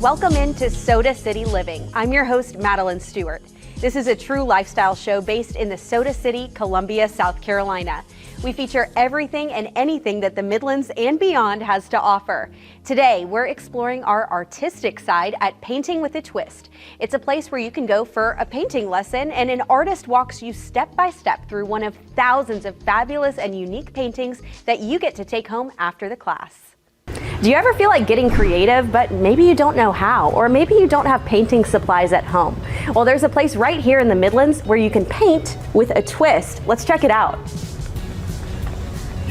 Welcome into Soda City Living. I'm your host, Madeline Stewart. This is a true lifestyle show based in the Soda City, Columbia, South Carolina. We feature everything and anything that the Midlands and beyond has to offer. Today, we're exploring our artistic side at Painting with a Twist. It's a place where you can go for a painting lesson and an artist walks you step by step through one of thousands of fabulous and unique paintings that you get to take home after the class. Do you ever feel like getting creative, but maybe you don't know how, or maybe you don't have painting supplies at home? Well, there's a place right here in the Midlands where you can paint with a twist. Let's check it out.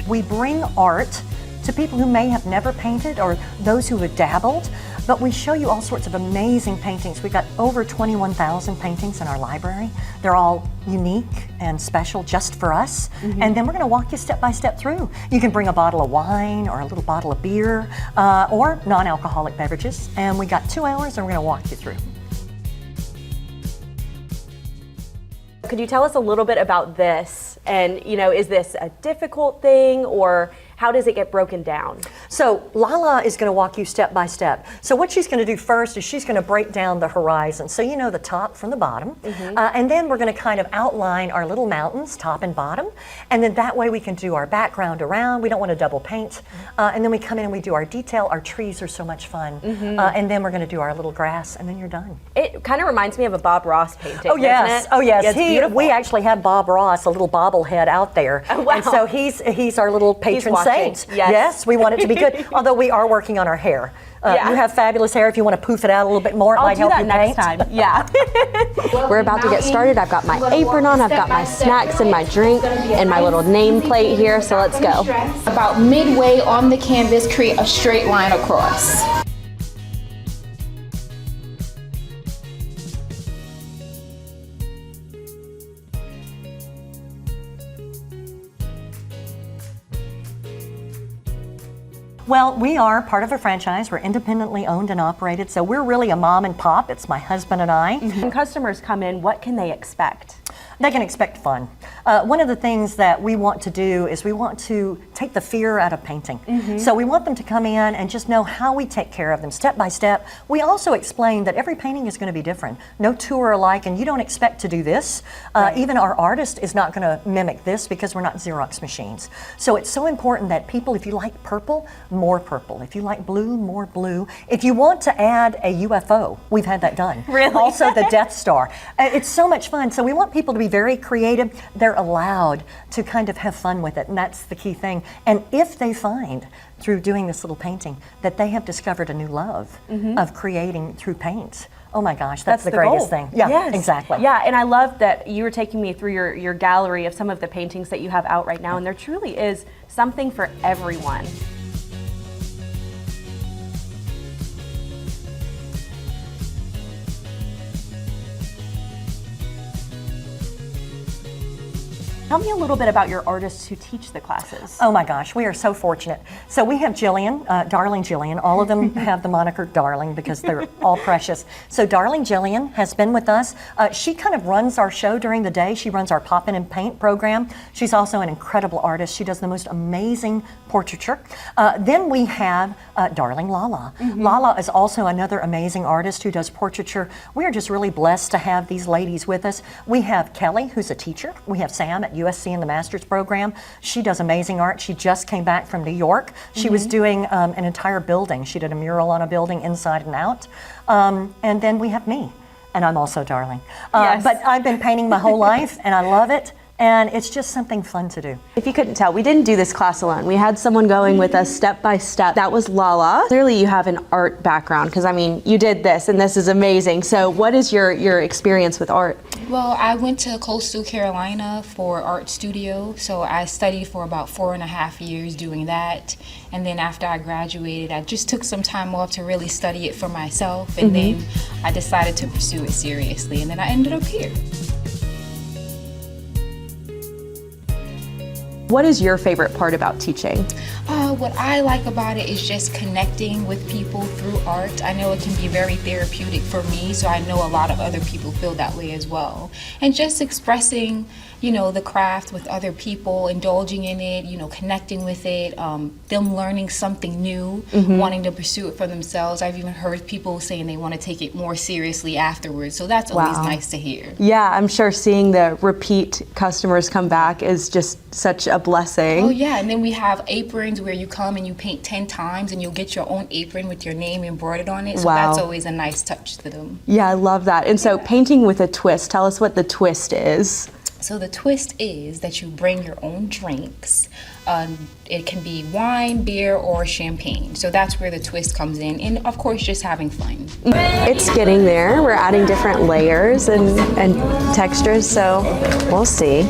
We bring art to people who may have never painted or those who have dabbled, but we show you all sorts of amazing paintings. We've got over 21,000 paintings in our library. They're all unique and special just for us. And then we're gonna walk you step by step through. You can bring a bottle of wine or a little bottle of beer or non-alcoholic beverages. And we got 2 hours and we're gonna walk you through. Could you tell us a little bit about this? And, is this a difficult thing, or how does it get broken down? So Lala is going to walk you step by step. So what she's going to do first is she's going to break down the horizon. So you know the top from the bottom. And then we're going to kind of outline our little mountains, top and bottom. And then that way we can do our background around. We don't want to double paint. And then we come in and we do our detail. Our trees are so much fun. And then we're going to do our little grass, and then you're done. It kind of reminds me of a Bob Ross painting, Oh yes, doesn't it? oh yes. Yeah, it's beautiful. We actually have Bob Ross, a little bobblehead out there. Oh, wow. And so he's our little patron watching. saint. Yes. We want it to be good. Although we are working on our hair. Yeah. You have fabulous hair. If you want to poof it out a little bit more, it might help you next paint. time. Yeah. We're about to get started. I've got my apron on, I've got my snacks and my drink and my little nameplate here, so let's go. About midway on the canvas, create a straight line across. Well, we are part of a franchise. We're independently owned and operated, so we're really a mom and pop. It's my husband and I. When customers come in, what can they expect? They can expect fun. One of the things that we want to do is we want to take the fear out of painting. So we want them to come in and just know how we take care of them step by step. We also explain that every painting is going to be different. No two are alike, and you don't expect to do this. Even our artist is not going to mimic this because we're not Xerox machines. So it's so important that people, if you like purple, more purple. If you like blue, more blue. If you want to add a UFO, we've had that done. Really? Also the Death Star. It's so much fun. So we want people to be very creative. They're allowed to kind of have fun with it, and that's the key thing. And if they find through doing this little painting that they have discovered a new love of creating through paint, oh my gosh, that's the greatest thing. Yeah, yes. Exactly. Yeah, and I love that you were taking me through your gallery of some of the paintings that you have out right now, and there truly is something for everyone. Tell me a little bit about your artists who teach the classes. Oh my gosh, we are so fortunate. So we have Jillian, Darling Jillian. All of them have the moniker Darling because they're all precious. So Darling Jillian has been with us. She kind of runs our show during the day. She runs our Poppin' and Paint program. She's also an incredible artist. She does the most amazing portraiture. Then we have Darling Lala. Lala is also another amazing artist who does portraiture. We are just really blessed to have these ladies with us. We have Kelly, who's a teacher. We have Sam at USC in the master's program. She does amazing art. She just came back from New York. She was doing an entire building. She did a mural on a building inside and out. And then we have me, and I'm also Darling. Yes. But I've been painting my whole life, and I love it. And it's just something fun to do. If you couldn't tell, we didn't do this class alone. We had someone going with us step by step. That was Lala. Clearly you have an art background, because I mean, you did this and this is amazing. So what is your experience with art? Well, I went to Coastal Carolina for art studio, so I studied for about 4.5 years doing that. And then after I graduated, I just took some time off to really study it for myself, and then I decided to pursue it seriously, and then I ended up here. What is your favorite part about teaching? What I like about it is just connecting with people through art. I know it can be very therapeutic for me, so I know a lot of other people feel that way as well. And just expressing, you know, the craft with other people, indulging in it, you know, connecting with it, them learning something new, wanting to pursue it for themselves. I've even heard people saying they want to take it more seriously afterwards. So that's always nice to hear. Yeah, I'm sure seeing the repeat customers come back is just such a blessing. Oh yeah, and then we have aprons where you come and you paint 10 times and you'll get your own apron with your name embroidered on it. So that's always a nice touch to them. Yeah, I love that. And so painting with a twist, tell us what the twist is. So the twist is that you bring your own drinks. It can be wine, beer, or champagne. So that's where the twist comes in. And of course, just having fun. It's getting there. We're adding different layers and textures, so we'll see.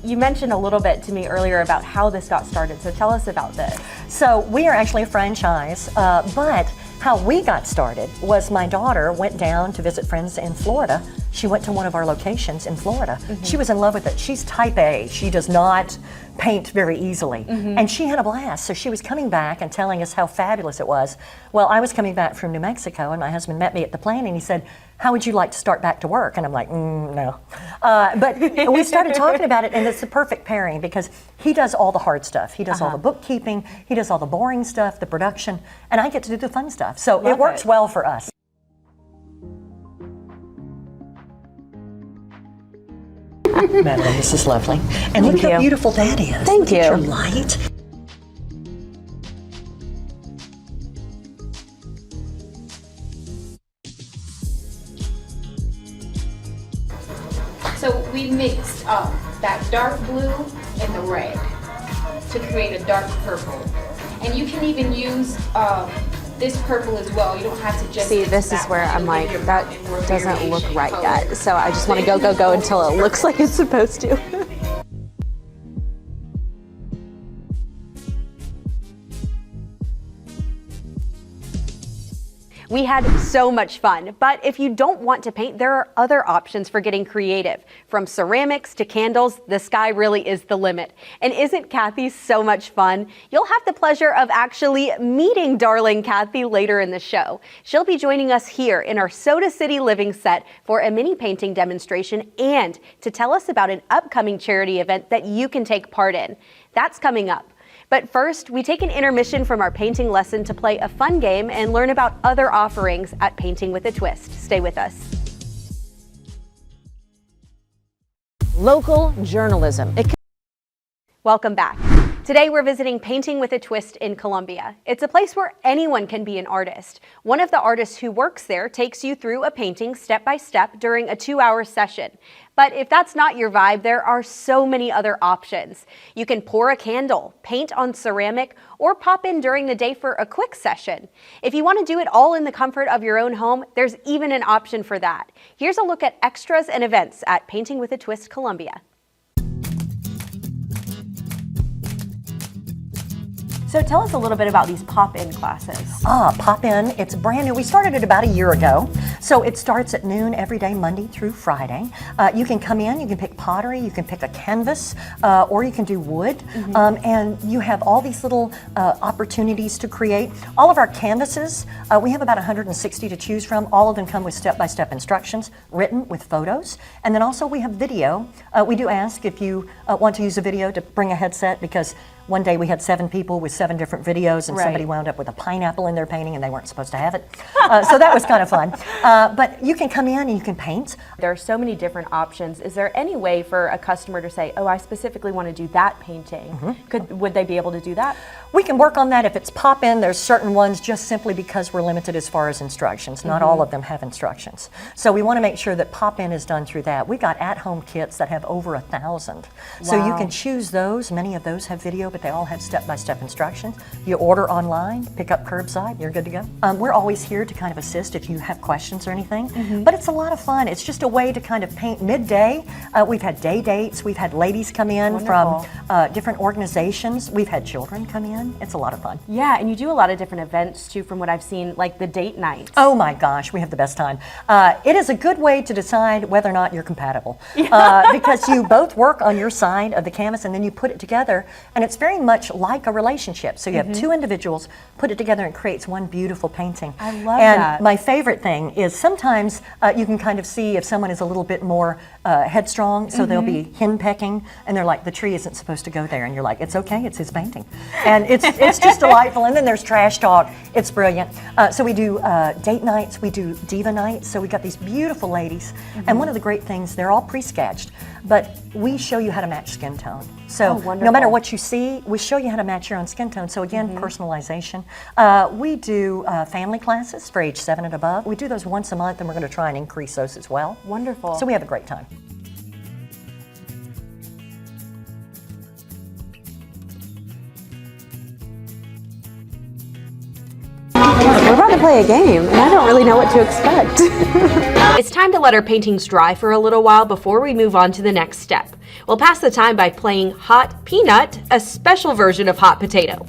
You mentioned a little bit to me earlier about how this got started, so tell us about this. So we are actually a franchise, but how we got started was my daughter went down to visit friends in Florida. She went to one of our locations in Florida. She was in love with it. She's type A. She does not paint very easily. And she had a blast. So she was coming back and telling us how fabulous it was. Well, I was coming back from New Mexico and my husband met me at the plant and he said, how would you like to start back to work? And I'm like, no. But we started talking about it and it's the perfect pairing because he does all the hard stuff. He does all the bookkeeping, he does all the boring stuff, the production, and I get to do the fun stuff. So it works well for us. Madeline, this is lovely. And look how beautiful that is. Thank you. Look at your light. So we mixed that dark blue and the red to create a dark purple. And you can even use this purple as well. You don't have to just See, this is where I'm like, that doesn't look right yet. So I just want to go until it looks like it's supposed to. We had so much fun, but if you don't want to paint, there are other options for getting creative. From ceramics to candles, the sky really is the limit. And isn't Kathy so much fun? You'll have the pleasure of actually meeting darling Kathy later in the show. She'll be joining us here in our Soda City Living set for a mini painting demonstration and to tell us about an upcoming charity event that you can take part in. That's coming up. But first, we take an intermission from our painting lesson to play a fun game and learn about other offerings at Painting with a Twist. Stay with us. Local journalism. Welcome back. Today we're visiting Painting with a Twist in Columbia. It's a place where anyone can be an artist. One of the artists who works there takes you through a painting step by step during a 2-hour session. But if that's not your vibe, there are so many other options. You can pour a candle, paint on ceramic, or pop in during the day for a quick session. If you want to do it all in the comfort of your own home, there's even an option for that. Here's a look at extras and events at Painting with a Twist Columbia. So tell us a little bit about these pop-in classes. Pop-in, it's brand new. We started it about a year ago. So it starts at noon every day, Monday through Friday. You can come in, you can pick pottery, you can pick a canvas, or you can do wood. And you have all these little opportunities to create. All of our canvases, we have about 160 to choose from. All of them come with step-by-step instructions written with photos. And then also we have video. We do ask if you want to use a video to bring a headset because one day we had 7 people with 7 different videos and somebody wound up with a pineapple in their painting and they weren't supposed to have it. So that was kind of fun. But you can come in and you can paint. There are so many different options. Is there any way for a customer to say, oh, I specifically want to do that painting? Would they be able to do that? We can work on that. If it's pop-in, there's certain ones just simply because we're limited as far as instructions. Not all of them have instructions. So we want to make sure that pop-in is done through that. We've got at-home kits that have over 1,000. So you can choose those. Many of those have video, but they all have step-by-step instructions. You order online, pick up curbside, you're good to go. We're always here to kind of assist if you have questions or anything. But it's a lot of fun. It's just a way to kind of paint midday. We've had day dates. We've had ladies come in from different organizations. We've had children come in. It's a lot of fun. Yeah, and you do a lot of different events too, from what I've seen, like the date nights. Oh my gosh, we have the best time. It is a good way to decide whether or not you're compatible because you both work on your side of the canvas and then you put it together and it's very much like a relationship. So you have two individuals, put it together, and it creates one beautiful painting. I love and that. my favorite thing is sometimes you can kind of see if someone is a little bit more headstrong, so they'll be henpecking, and they're like, the tree isn't supposed to go there, and you're like, it's okay, it's his painting. And it's just delightful. And then there's trash talk. It's brilliant. So we do date nights, we do diva nights, so we got these beautiful ladies, and one of the great things, they're all pre-sketched, but we show you how to match skin tone. So no matter what you see, we show you how to match your own skin tone. So again, personalization. We do family classes for age 7 and above. We do those once a month, and we're going to try and increase those as well. Wonderful. So we have a great time. We're about to play a game, and I don't really know what to expect. It's time to let our paintings dry for a little while before we move on to the next step. We'll pass the time by playing Hot Peanut, a special version of Hot Potato.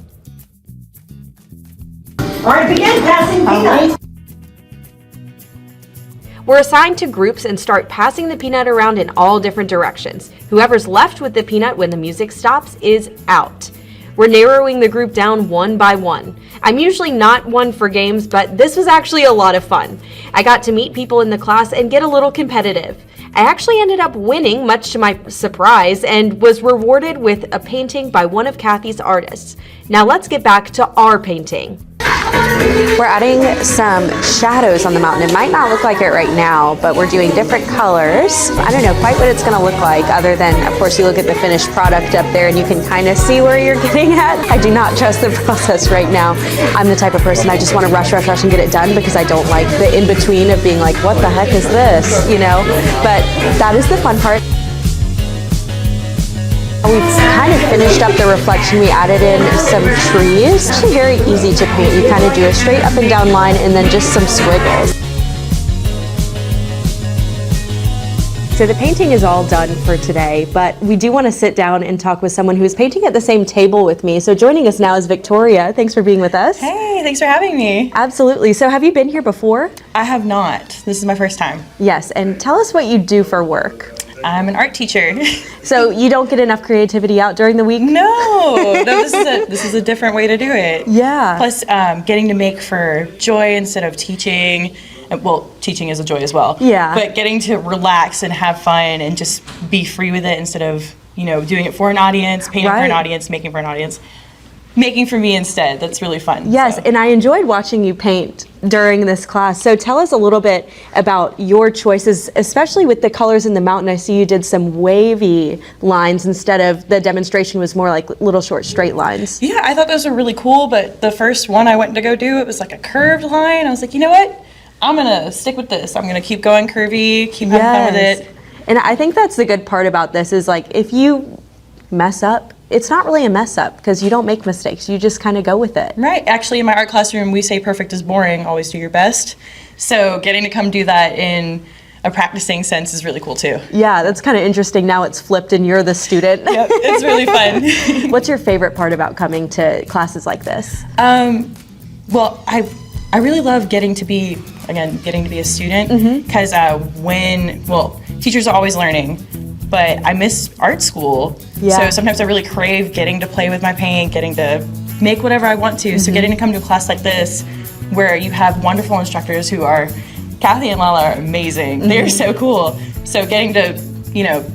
All right, begin passing peanuts. We're assigned to groups and start passing the peanut around in all different directions. Whoever's left with the peanut when the music stops is out. We're narrowing the group down one by one. I'm usually not one for games, but this was actually a lot of fun. I got to meet people in the class and get a little competitive. I actually ended up winning, much to my surprise, and was rewarded with a painting by one of Kathy's artists. Now let's get back to our painting. We're adding some shadows on the mountain. It might not look like it right now, but we're doing different colors. I don't know quite what it's going to look like, other than, of course, you look at the finished product up there and you can kind of see where you're getting at. I do not trust the process right now. I'm the type of person, I just want to rush and get it done because I don't like the in-between of being like, what the heck is this, you know? But that is the fun part. We've kind of finished up the reflection. We added in some trees. It's actually very easy to paint. You kind of do a straight up and down line and then just some squiggles. So the painting is all done for today, but we do want to sit down and talk with someone who's painting at the same table with me. So joining us now is Victoria. Thanks for being with us. Hey, thanks for having me. Absolutely. So have you been here before? I have not. This is my first time. Yes, and tell us what you do for work. I'm an art teacher. So you don't get enough creativity out during the week? No, this is a different way to do it. Yeah. Plus, getting to make for joy instead of teaching. Well, teaching is a joy as well. Yeah. But getting to relax and have fun and just be free with it instead of, doing it for an audience, painting for an audience, making for an audience. Making for me instead. That's really fun. Yes, so. and I enjoyed watching you paint during this class. So tell us a little bit about your choices, especially with the colors in the mountain. I see you did some wavy lines instead of the demonstration was more like little short straight lines. Yeah, I thought those were really cool, but the first one I went to go do, it was like a curved line. I was like, you know what? I'm gonna stick with this. I'm gonna keep going curvy, keep having fun with it. And I think that's the good part about this is like if you mess up, it's not really a mess up because you don't make mistakes. You just kind of go with it. Right. Actually, in my art classroom, we say perfect is boring, always do your best. So getting to come do that in a practicing sense is really cool too. Yeah, that's kind of interesting. Now it's flipped and you're the student. Yep, it's really fun. What's your favorite part about coming to classes like this? Well, I really love getting to be a student because teachers are always learning. But I miss art school. Yeah. So sometimes I really crave getting to play with my paint, getting to make whatever I want to. So getting to come to a class like this where you have wonderful instructors who are, Kathy and Lala are amazing. They're so cool. So getting to,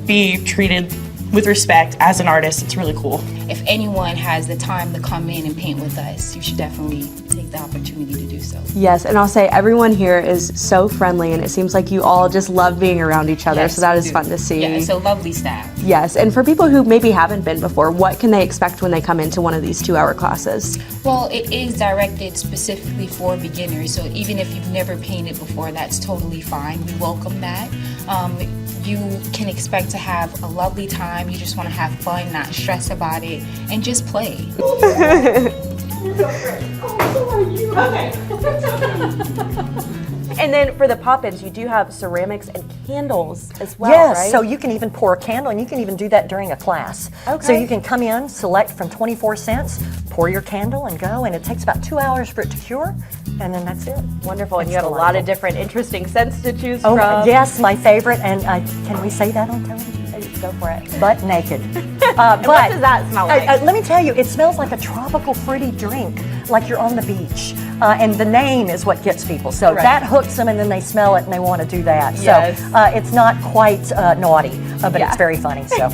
be treated with respect as an artist, it's really cool. If anyone has the time to come in and paint with us, you should definitely take the opportunity to do so. Yes, and I'll say everyone here is so friendly and it seems like you all just love being around each other, Yes, so that we is do. fun to see. Yeah, it's a lovely staff. Yes, and for people who maybe haven't been before, what can they expect when they come into one of these 2-hour classes? Well, it is directed specifically for beginners, so even if you've never painted before, that's totally fine. We welcome that. You can expect to have a lovely time. You just want to have fun, not stress about it, and just play. And then for the pop-ins, you do have ceramics and candles as well, Yes, right? so you can even pour a candle, and you can even do that during a class. Okay. So you can come in, select from 24 cents, pour your candle and go, and it takes about 2 hours for it to cure, and then that's it. Wonderful, and It's you have a lot of delightful. different interesting scents to choose Oh, from. yes, my favorite, and can we say that on television? Go for it. Butt naked. But what does that smell like? Let me tell you, it smells like a tropical fruity drink, like you're on the beach. And the name is what gets people. So that hooks them, and then they smell it and they want to do that. Yes. So it's not quite naughty, but it's very funny. So.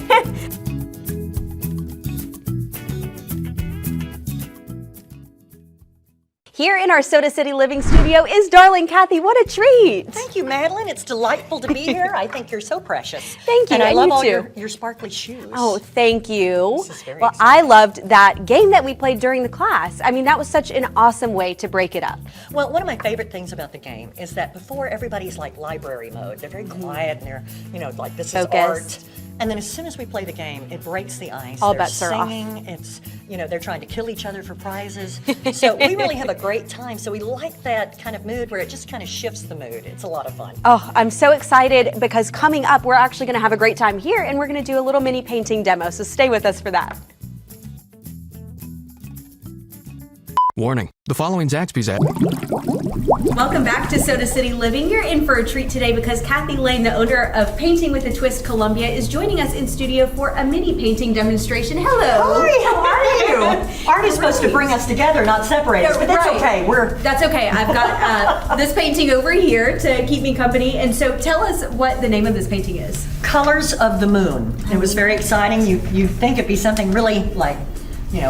Here in our Soda City Living studio is darling Kathy. What a treat. Thank you, Madeline. It's delightful to be here. I think you're so precious. Thank you, And I and love you all too. your sparkly shoes. Oh, thank you. This is very Well, I loved that game that we played during the class. I mean, that was such an awesome way to break it up. Well, one of my favorite things about the game is that before everybody's like library mode. They're very quiet and they're, like this is Focused. art. And then as soon as we play the game, it breaks the ice. All they're bets are off. singing. It's, they're trying to kill each other for prizes. So we really have a great time. So we like that kind of mood where it just kind of shifts the mood. It's a lot of fun. Oh, I'm so excited because coming up, we're actually going to have a great time here and we're going to do a little mini painting demo. So stay with us for that. Warning, the following Zaxby's ad. Welcome back to Soda City Living. You're in for a treat today because Kathy Lane, the owner of Painting with a Twist Columbia, is joining us in studio for a mini painting demonstration. Hello. Hi, how are you? Art is supposed to bring us together, not separate us, but that's Right. okay. That's okay. I've got this painting over here to keep me company. And so tell us what the name of this painting is. Colors of the Moon. It was very exciting. You think it'd be something really like,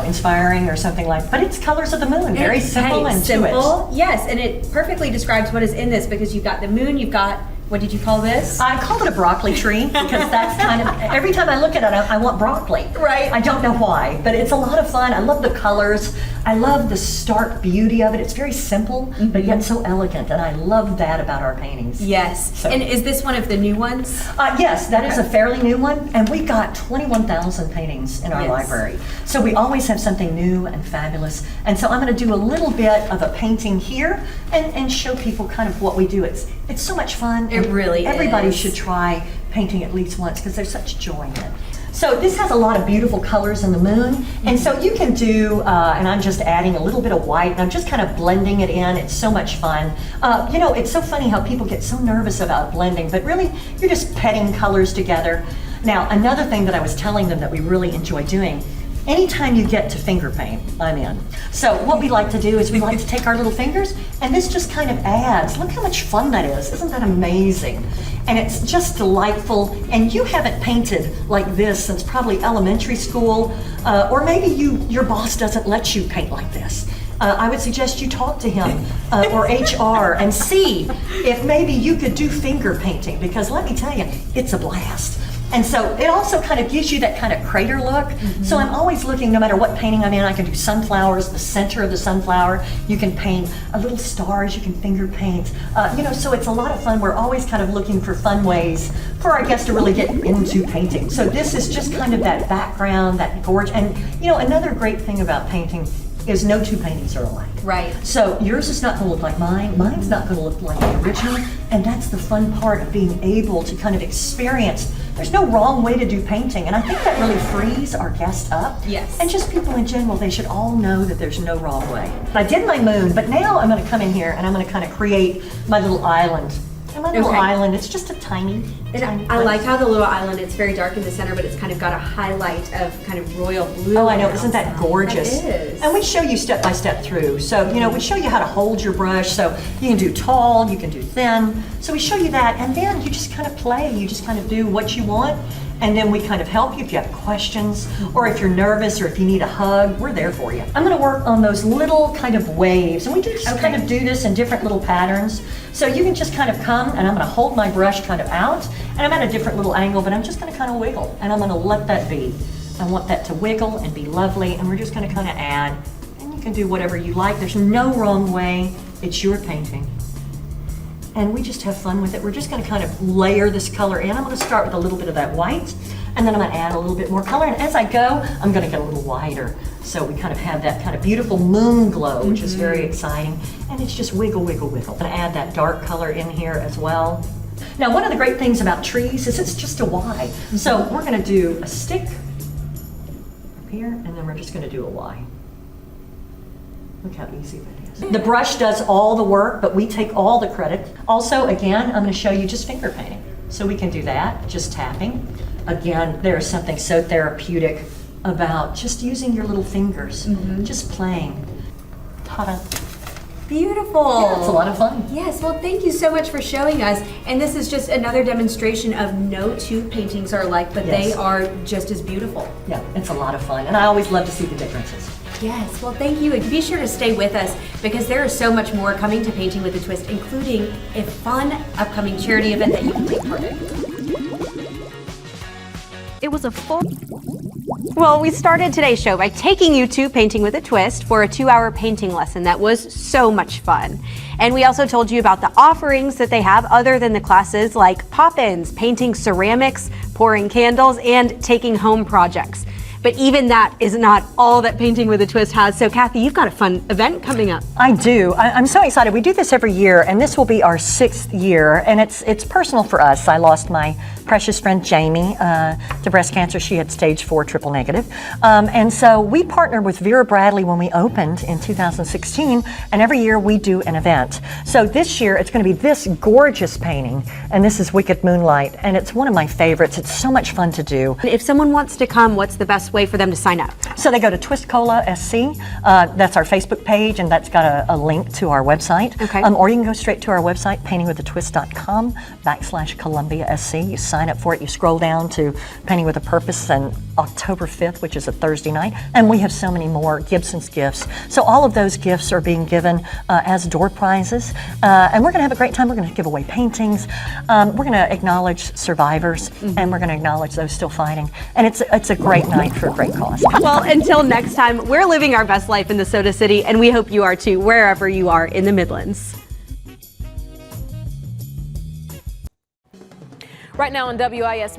inspiring or something like, but it's Colors of the Moon. Very simple and to it. Yes, and it perfectly describes what is in this because you've got the moon, you've got, what did you call this? I called it a broccoli tree because that's kind of, every time I look at it, I want broccoli. Right. I don't know why, but it's a lot of fun. I love the colors. I love the stark beauty of it. It's very simple, but yet so elegant, and I love that about our paintings. Yes. So- And is this one of the new ones? Yes, that is a fairly new one, and we've got 21,000 paintings in our Yes. library. So we always have something new and fabulous. And so I'm going to do a little bit of a painting here and show people kind of what we do. It's so much fun. It really Everybody is. should try painting at least once because there's such joy in it. So this has a lot of beautiful colors in the moon, and so you can do, and I'm just adding a little bit of white, and I'm just kind of blending it in. It's so much fun. It's so funny how people get so nervous about blending, but really you're just petting colors together. Now, another thing that I was telling them that we really enjoy doing, anytime you get to finger paint, I'm in. So what we like to do is we like to take our little fingers, and this just kind of adds. Look how much fun that is. Isn't that amazing? And it's just delightful. And you haven't painted like this since probably elementary school, or maybe your boss doesn't let you paint like this. I would suggest you talk to him or HR and see if maybe you could do finger painting, because let me tell you, it's a blast. And so it also kind of gives you that kind of crater look. So I'm always looking, no matter what painting I'm in, I can do sunflowers, the center of the sunflower. You can paint a little stars, you can finger paint. So it's a lot of fun. We're always kind of looking for fun ways for our guests to really get into painting. So this is just kind of that background, that gorge. And another great thing about painting is no two paintings are alike. Right. So yours is not going to look like mine. Mine's not going to look like the original. And that's the fun part of being able to kind of experience. There's no wrong way to do painting. And I think that really frees our guests up. Yes. And just people in general, they should all know that there's no wrong way. I did my moon, but now I'm going to come in here and I'm going to kind of create my little island. And my little Okay. island, it's just a tiny I place. like how the little island, it's very dark in the center, but it's kind of got a highlight of kind of royal blue. Oh, I know, on the isn't that outside. gorgeous? It is. And we show you step by step through. So, we show you how to hold your brush. So you can do tall, you can do thin. So we show you that, and then you just kind of play. You just kind of do what you want. And then we kind of help you if you have questions, or if you're nervous, or if you need a hug, we're there for you. I'm gonna work on those little kind of waves, and we just kind of do this in different little patterns. So you can just kind of come, and I'm gonna hold my brush kind of out, and I'm at a different little angle, but I'm just gonna kind of wiggle, and I'm gonna let that be. I want that to wiggle and be lovely, and we're just gonna kind of add, and you can do whatever you like. There's no wrong way. It's your painting. And we just have fun with it. We're just gonna kind of layer this color in. I'm gonna start with a little bit of that white, and then I'm gonna add a little bit more color. And as I go, I'm gonna get a little wider. So we kind of have that kind of beautiful moon glow, which is very exciting. And it's just wiggle, wiggle, wiggle. I'm gonna add that dark color in here as well. Now, one of the great things about trees is it's just a Y. So we're gonna do a stick up here, and then we're just gonna do a Y. Look how easy that is. The brush does all the work, but we take all the credit. Also, again, I'm going to show you just finger painting. So we can do that, just tapping. Again, there is something so therapeutic about just using your little fingers, just playing. Ta-da. Beautiful. Yeah, it's a lot of fun. Yes, well, thank you so much for showing us. And this is just another demonstration of no two paintings are alike, but they Yes. are just as beautiful. Yeah, it's a lot of fun, and I always love to see the differences. Yes, well, thank you. And be sure to stay with us because there is so much more coming to Painting with a Twist, including a fun upcoming charity event that you can take part in. It was a full. Well, we started today's show by taking you to Painting with a Twist for a 2-hour painting lesson that was so much fun. And we also told you about the offerings that they have other than the classes like pop-ins, painting ceramics, pouring candles, and taking home projects. But even that is not all that Painting with a Twist has. So Kathy, you've got a fun event coming up. I do. I'm so excited. We do this every year, and this will be our 6th year, and it's personal for us. I lost my precious friend Jamie to breast cancer. She had stage 4 triple negative. And so we partnered with Vera Bradley when we opened in 2016, and every year we do an event. So this year it's going to be this gorgeous painting, and this is Wicked Moonlight, and it's one of my favorites. It's so much fun to do. If someone wants to come, what's the best way for them to sign up? So they go to Twist Cola SC. That's our Facebook page, and that's got a link to our website. Okay. Or you can go straight to our website, paintingwithatwist.com/Columbia SC. You sign up for it. You scroll down to Painting with a Purpose on October 5th, which is a Thursday night. And we have so many more Gibson's gifts. So all of those gifts are being given as door prizes. And we're going to have a great time. We're going to give away paintings. We're going to acknowledge survivors, and we're going to acknowledge those still fighting. And it's a great night for a great cause. Well, until next time, we're living our best life in the Soda City, and we hope you are too, wherever you are in the Midlands. Right now on WIS